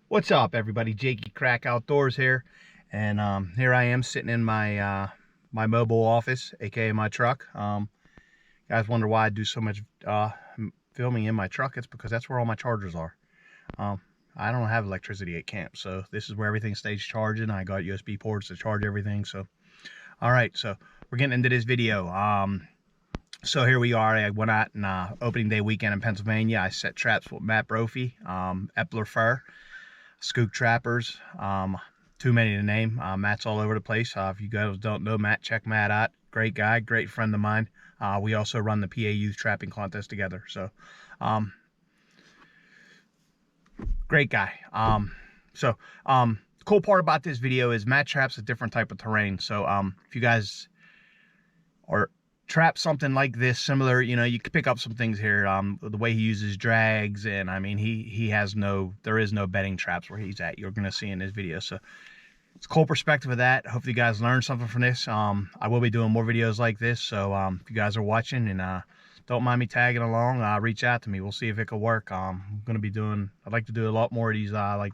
What's up, everybody? Jakey Crack Outdoors here, and here I am sitting in my my mobile office, aka my truck. Guys wonder why I do so much filming in my truck. It's because that's where all my chargers are. I don't have electricity at camp, so this is where everything stays charging. I got USB ports to charge everything. So, all right, so we're getting into this video. So here we are. I went out on opening day weekend in Pennsylvania. I set traps with Matt Brophy, eplerfur. Skook trappers, too many to name. Matt's all over the place. If you guys don't know Matt, check Matt out. Great guy, great friend of mine. We also run the PA Youth Trapping Contest together. So, great guy. The cool part about this video is Matt traps a different type of terrain. So, if you guys are trap something like this, similar, you know, you can pick up some things here. The way he uses drags, and I mean, there is no bedding traps where he's at. You're gonna see in this video. So it's a cool perspective of that. Hopefully you guys learned something from this. I will be doing more videos like this. So if you guys are watching and don't mind me tagging along, reach out to me. We'll see if it could work. I'd like to do a lot more of these like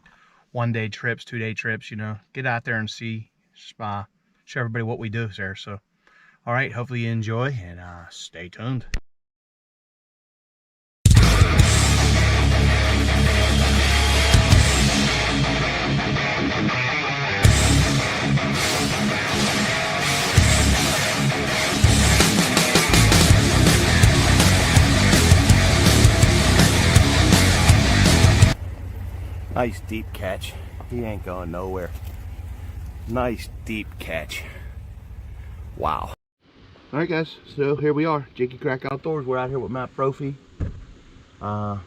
1-day trips, 2-day trips, you know, get out there and see, show everybody what we do there. So all right, hopefully you enjoy, and stay tuned. Nice deep catch. He ain't going nowhere. Nice deep catch. Wow. All right, guys, so here we are, Jakey Crack Outdoors. We're out here with Matt Brophy. Matt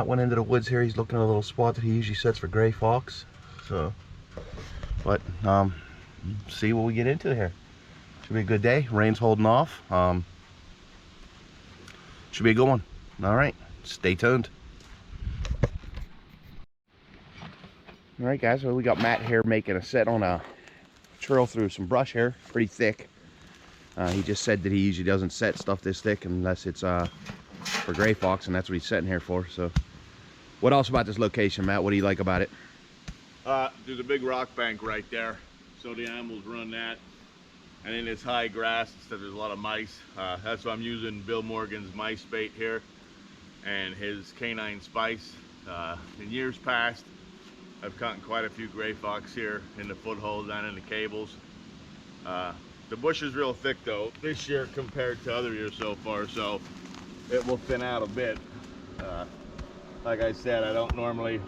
went into the woods here. He's looking at a little spot that he usually sets for gray fox. So, but see what we get into here. Should be a good day. Rain's holding off. Should be a good one. All right, stay tuned. All right, guys, so we got Matt here making a set on a trail through some brush here, pretty thick. He just said that he usually doesn't set stuff this thick unless it's for gray fox, and that's what he's setting here for. So, what else about this location, Matt? What do you like about it? There's a big rock bank right there, so the animals run that. And then it's high grass, so there's a lot of mice. That's why I'm using Bill Morgan's mice bait here and his canine spice. In years past, I've caught quite a few gray fox here in the footholds and in the cables. The bush is real thick though this year compared to other years so far, so it will thin out a bit. Like I said, I don't normally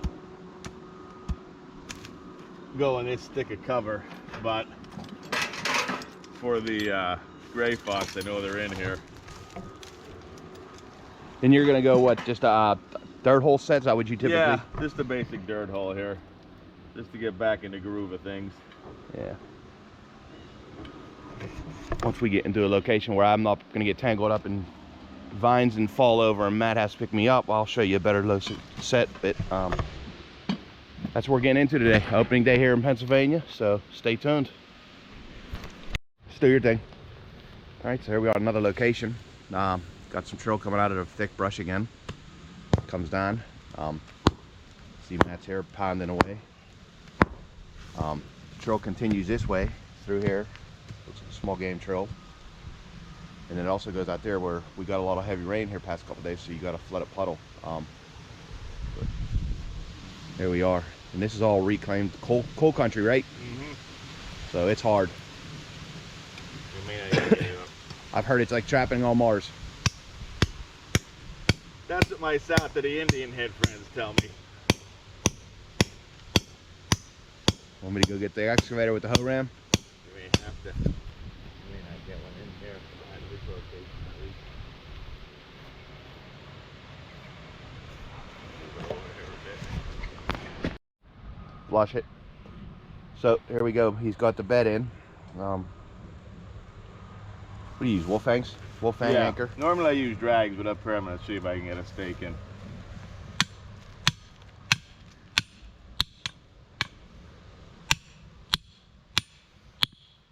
go in this thick of cover, but for the gray fox, I know they're in here. And you're gonna go what? Just a dirt hole set? Is that what you typically? Yeah, just a basic dirt hole here, just to get back in the groove of things. Yeah. Once we get into a location where I'm not going to get tangled up in vines and fall over and Matt has to pick me up, I'll show you a better set. But that's what we're getting into today. Opening day here in Pennsylvania, so stay tuned. Just do your thing. All right, so here we are, another location. Got some trail coming out of the thick brush again. Comes down. See Matt's here pounding away. Trail continues this way through here. It's a small game trail, and then it also goes out there where we got a lot of heavy rain here past couple days, so you got a flooded puddle. But there we are, and this is all reclaimed coal country, right? Mm-hmm. So it's hard. I've heard it's like trapping on Mars. That's what my South of the Indian head friends tell me. Want me to go get the excavator with the hoe ram? You may have to. You may not get one in here at this location at least. Flush it. So here we go. He's got the bed in. What do you use? Wolf fangs? Wolf fang anchor? Normally I use drags, but up here I'm going to see if I can get a stake in.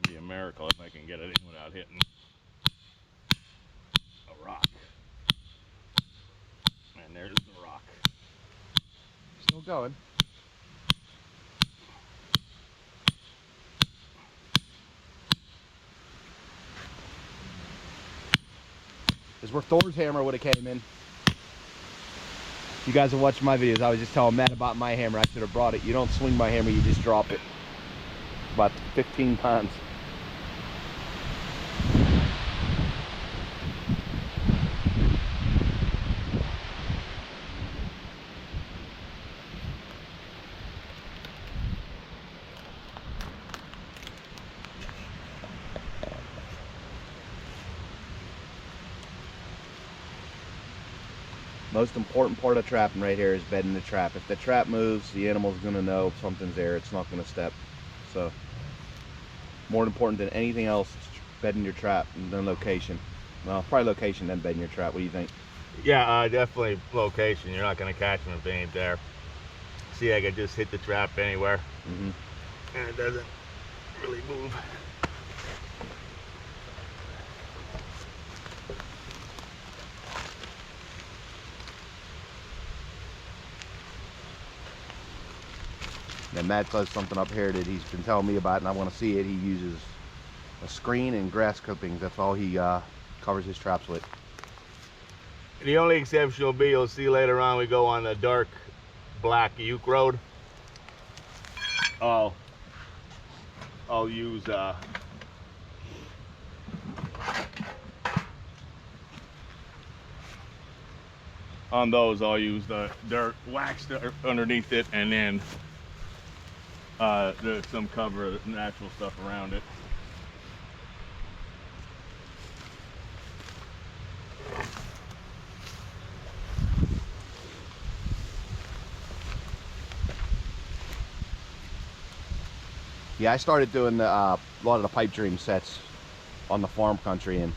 It'd be a miracle if I can get it in without hitting a rock. And there's the rock. Still going. This is where Thor's hammer would have came in. If you guys have watched my videos, I was just telling Matt about my hammer. I should have brought it. You don't swing my hammer, you just drop it. About 15 pounds. Most important part of trapping right here is bedding the trap. If the trap moves, the animal's gonna know something's there. It's not gonna step. So, more important than anything else is bedding your trap and then location. Well, probably location then bedding your trap. What do you think? Yeah, definitely location. You're not gonna catch them if they ain't there. See, I could just hit the trap anywhere, and it doesn't really move. And Matt does something up here that he's been telling me about, and I want to see it. He uses a screen and grass clippings. That's all he covers his traps with. The only exception will be, you'll see later on, we go on the dark black uke road. I'll use on those I'll use the dirt, wax dirt underneath it, and then there's some cover, natural stuff around it. Yeah, I started doing a lot of the pipe dream sets on the farm country, and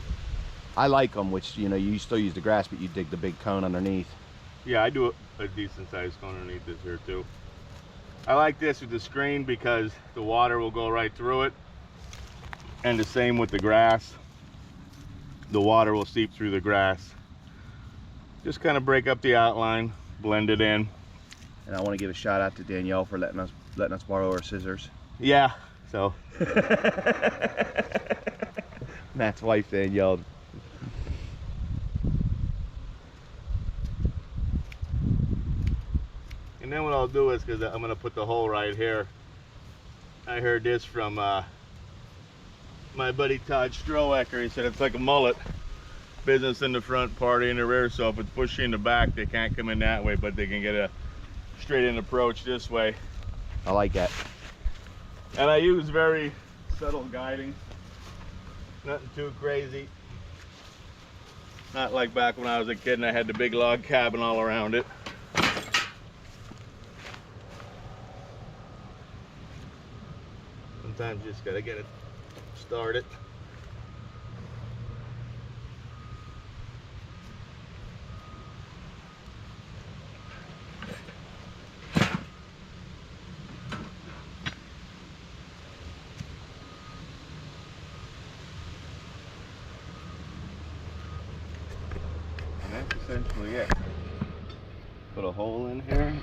I like them, which, you know, you still use the grass, but you dig the big cone underneath. Yeah, I do a decent sized cone underneath this here too. I like this with the screen because the water will go right through it, and the same with the grass. The water will seep through the grass. Just kind of break up the outline, blend it in. And I want to give a shout out to Danielle for letting us borrow her scissors. Yeah, so Matt's wife, Danielle. And then what I'll do is, because I'm going to put the hole right here, I heard this from my buddy Todd Strohecker. He said it's like a mullet. Business in the front, party in the rear. So if it's pushy in the back, they can't come in that way, but they can get a straight in approach this way. I like that. And I use very subtle guiding. Nothing too crazy. Not like back when I was a kid and I had the big log cabin all around it. Sometimes you just gotta get it started. And that's essentially it. Put a hole in here.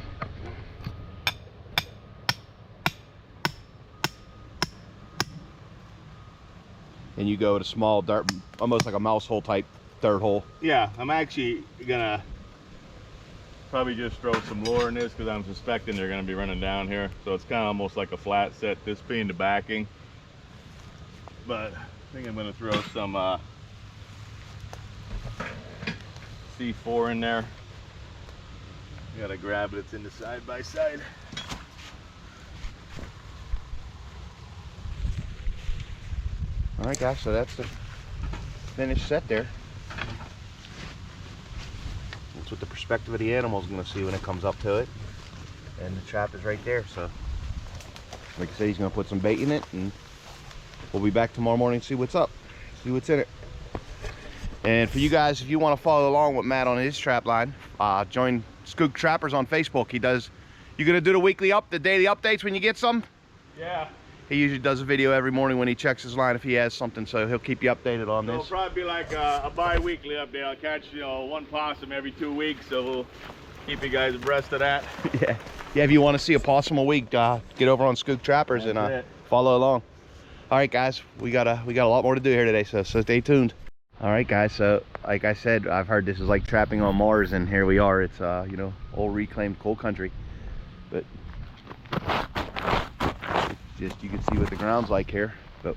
And you go to small dirt, almost like a mouse hole type third hole. Yeah, I'm actually gonna probably just throw some lure in this because I'm suspecting they're gonna be running down here. So it's kind of almost like a flat set, this being the backing. But I think I'm gonna throw some C4 in there. You gotta grab it, it's in the side by side. All right, guys, so that's the finished set there. That's what the perspective of the animal is going to see when it comes up to it. And the trap is right there, so like I said, he's going to put some bait in it, and we'll be back tomorrow morning to see what's up, see what's in it. And for you guys, if you want to follow along with Matt on his trap line, join Skook Trappers on Facebook. He does, you're going to do the daily updates when you get some? Yeah. He usually does a video every morning when he checks his line if he has something, so he'll keep you updated on this. It'll probably be like a bi-weekly update. I'll catch, one possum every 2 weeks, so we'll keep you guys abreast of that. Yeah. Yeah, if you want to see a possum a week, get over on Skook Trappers and follow along. All right, guys, we got a lot more to do here today, so stay tuned. All right, guys, so like I said, I've heard this is like trapping on Mars, and here we are. It's you know, old reclaimed coal country, but just you can see what the ground's like here. But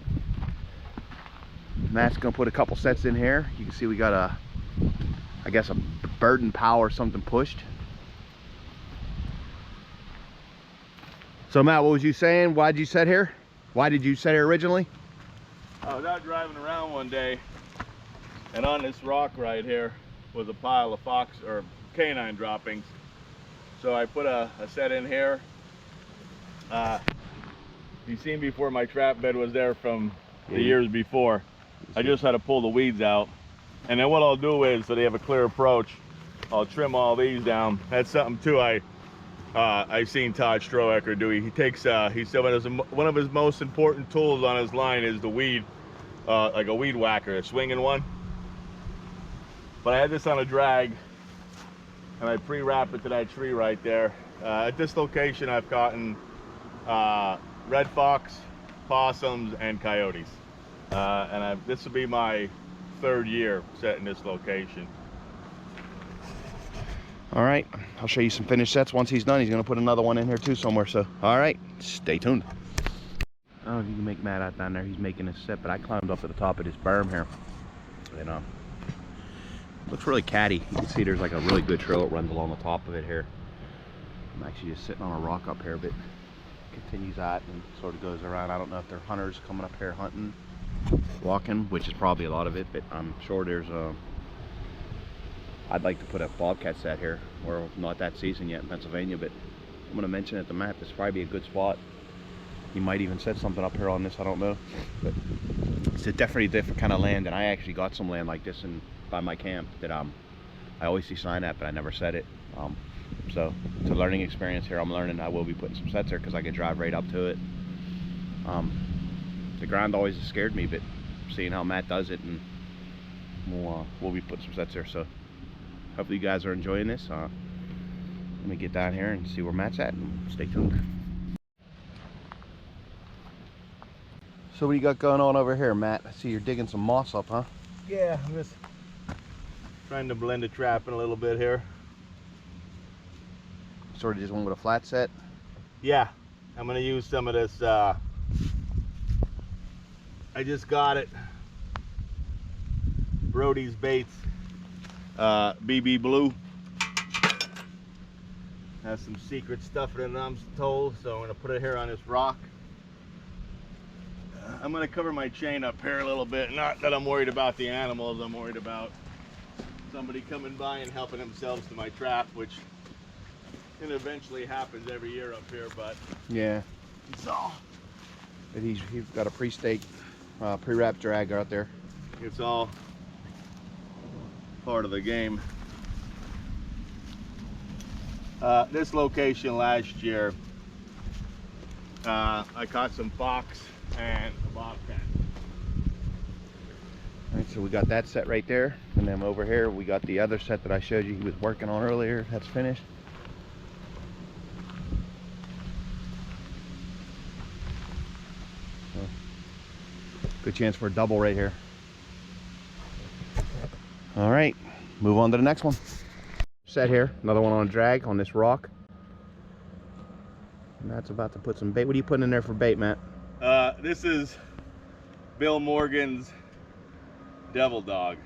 Matt's gonna put a couple sets in here. You can see we got I guess a bird and power something pushed. So Matt, what was you saying? Why did you set here? Why did you set here originally? I was out driving around one day, and on this rock right here was a pile of fox or canine droppings. So I put a set in here. You've seen before, my trap bed was there from the years before. I just had to pull the weeds out. And then what I'll do is, so they have a clear approach, I'll trim all these down. That's something too I've seen Todd Strohecker do. He takes, he said one of his most important tools on his line is the weed, like a weed whacker, a swinging one. But I had this on a drag, and I pre-wrapped it to that tree right there. At this location, I've caught red fox, possums, and coyotes. And this will be my 3rd year setting this location. All right, I'll show you some finished sets. Once he's done, he's gonna put another one in here too somewhere. So, all right, stay tuned. I don't know if you can make Matt out down there. He's making a set, but I climbed up to the top of this berm here. And looks really catty. You can see there's like a really good trail that runs along the top of it here. I'm actually just sitting on a rock up here, but continues that and sort of goes around. I don't know if they're hunters coming up here hunting, walking, which is probably a lot of it, but I'm sure there's I'd like to put a bobcat set here. We're not that season yet in Pennsylvania, but I'm going to mention it to Matt. This probably be a good spot. He might even set something up here on this, I don't know. But it's a definitely different kind of land, and I actually got some land like this by my camp that I always see sign at, but I never set it. So it's a learning experience here. I'm learning. I will be putting some sets there because I can drive right up to it. The ground always has scared me, but seeing how Matt does it, and we'll be putting some sets there. So hopefully you guys are enjoying this. Let me get down here and see where Matt's at, and stay tuned. So what do you got going on over here, Matt? I see you're digging some moss up, huh? Yeah, I'm just trying to blend the trap in a little bit here. Sort of just went with a flat set? Yeah, I'm gonna use some of this, I just got it, Brody's Baits BB Blue. Has some secret stuff in it, I'm told, so I'm gonna put it here on this rock. I'm gonna cover my chain up here a little bit. Not that I'm worried about the animals, I'm worried about somebody coming by and helping themselves to my trap, which it eventually happens every year up here, but yeah, it's all. But he's got a pre-staked, pre-wrapped drag out there. It's all part of the game. This location last year, I caught some fox and a bobcat. All right, so we got that set right there, and then over here we got the other set that I showed you he was working on earlier. That's finished. So, good chance for a double right here. All right, move on to the next one. Set here, another one on a drag on this rock. And that's about to put some bait. What are you putting in there for bait, Matt? This is Bill Morgan's Devil Dog.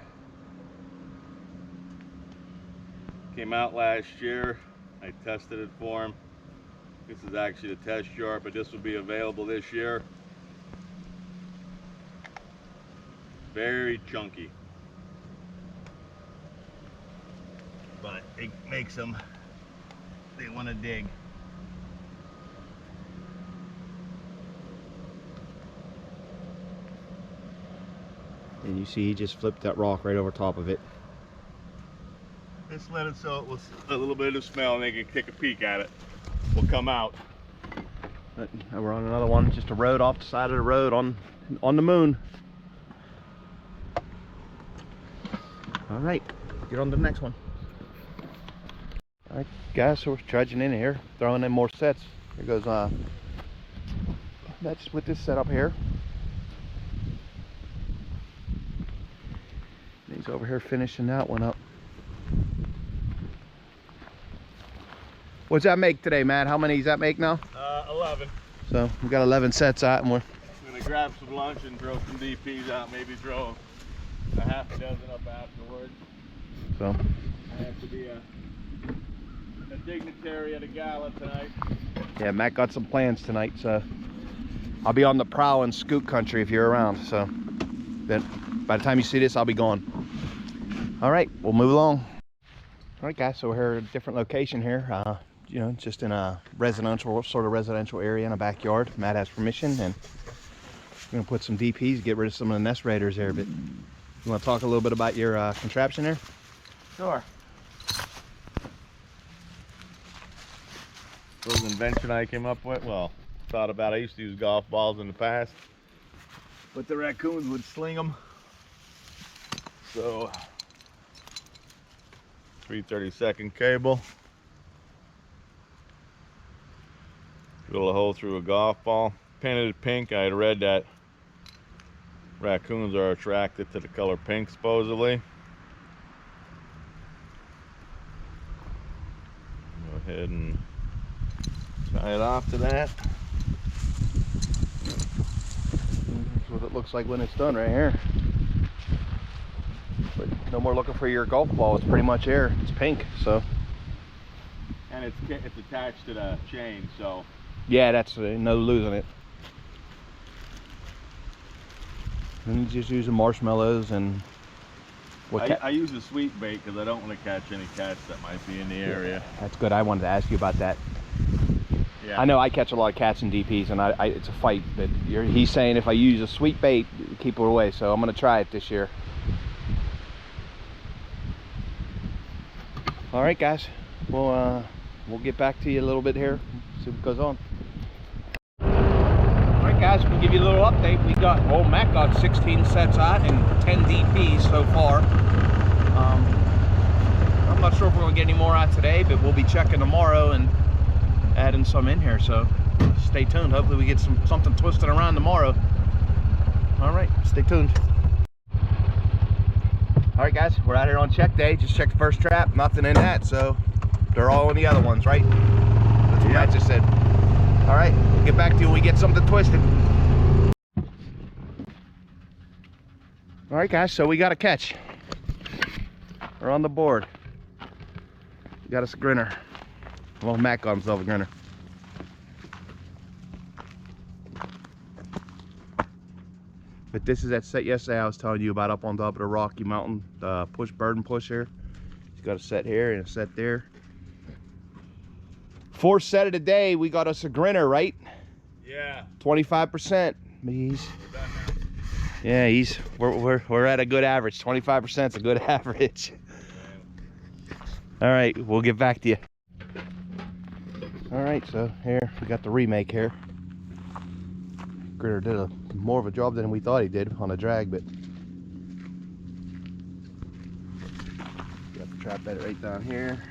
Came out last year. I tested it for him. This is actually the test jar, but this will be available this year. Very chunky, but it makes them, they want to dig. And you see he just flipped that rock right over top of it. Just let it so it was a little bit of smell and they can take a peek at it. Will come out. But now we're on another one, just a road off the side of the road on the moon. All right, get on to the next one. All right, guys, so we're trudging in here, throwing in more sets. Here goes that's with this setup here. He's over here finishing that one up. What's that make today, Matt? How many does that make now? 11. So we got 11 sets out, and we're gonna grab some lunch and throw some DPs out. Maybe throw a half a dozen up afterwards. So I have to be a dignitary at a gala tonight. yeah, Matt got some plans tonight, so I'll be on the prowl in scoot country if you're around. So then by the time you see this, I'll be gone. All right, we'll move along. All right, guys, so we're here at a different location here. You know, just in a sort of residential area in a backyard. Matt has permission, and we're gonna put some DPs, get rid of some of the nest raiders here. But you want to talk a little bit about your contraption there? Sure. This was an invention I came up with. Well, thought about. I used to use golf balls in the past, but the raccoons would sling them. So 3/32 cable. Drill a hole through a golf ball. Painted it pink. I had read that raccoons are attracted to the color pink, supposedly. Go ahead and tie it off to that. That's what it looks like when it's done right here. But no more looking for your golf ball. It's pretty much here. It's pink, so. And it's attached to the chain, so. Yeah, that's no losing it. And you just using marshmallows and what? I use a sweet bait because I don't want to catch any cats that might be in the area. That's good. I wanted to ask you about that. Yeah. I know I catch a lot of cats and DPs, and it's a fight. But he's saying if I use a sweet bait, keep it away. So I'm gonna try it this year. All right, guys. We'll get back to you a little bit here. See what goes on. All right, guys. We'll give you a little update. Matt got 16 sets out and 10 DPs so far. I'm not sure if we're gonna get any more out today, but we'll be checking tomorrow and adding some in here. So stay tuned. Hopefully we get something twisted around tomorrow. All right, stay tuned. All right, guys, we're out here on check day. Just checked the first trap, nothing in that, so they're all in the other ones, right? That's what Matt just said. All right, we'll get back to you when we get something twisted. All right, guys, so we got a catch. We're on the board. We got us a grinner. Well, Matt got himself a grinner. But this is that set yesterday I was telling you about up on top of the Rocky Mountain, the bird and push here. He's got a set here and a set there. Fourth set of the day, we got us a grinner, right? Yeah. 25%. Yeah, we're at a good average. 25% is a good average. All right, we'll get back to you. All right, so here we got the remake here. Grinner did more of a job than we thought he did on a drag, but got the trap bed right down here.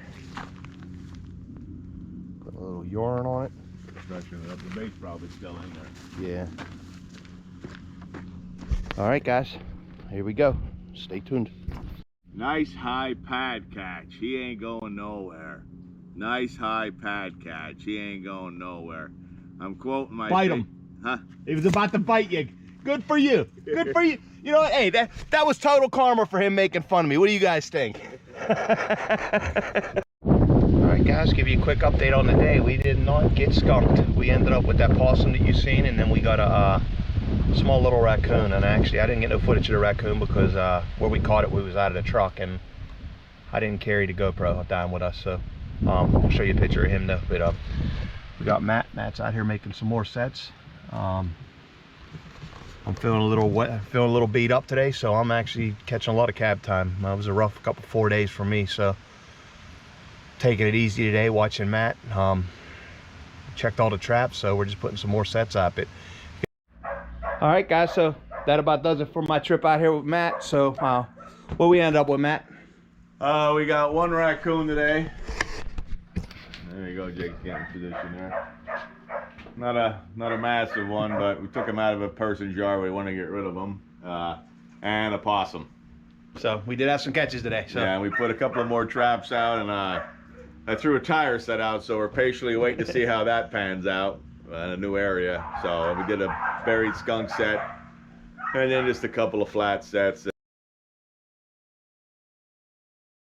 Put a little yarn on it. The bait's probably still in there. Yeah. All right, guys, here we go. Stay tuned. Nice high pad catch. He ain't going nowhere. Nice high pad catch. He ain't going nowhere. I'm quoting my Bite him. Huh? He was about to bite you. Good for you. Good for you. You know what? Hey, that was total karma for him making fun of me. What do you guys think? All right, guys, give you a quick update on the day. We did not get skunked. We ended up with that possum that you've seen, and then we got a small little raccoon. And actually, I didn't get no footage of the raccoon because where we caught it, we was out of the truck, and I didn't carry the GoPro down with us. So I'll show you a picture of him though. But we got Matt. Matt's out here making some more sets. I'm feeling a little wet, feeling a little beat up today, so I'm actually catching a lot of cab time. It was a rough 4 days for me, so taking it easy today, watching Matt. Checked all the traps, so we're just putting some more sets up. All right, guys, so that about does it for my trip out here with Matt. So what we end up with, Matt? We got one raccoon today. you go, Jake's getting position there. Not a massive one, but we took him out of a person's yard. We want to get rid of him. And a possum. So we did have some catches today. So yeah, and we put a couple of more traps out, and I threw a tire set out, so we're patiently waiting to see how that pans out in a new area. So we did a buried skunk set, and then just a couple of flat sets.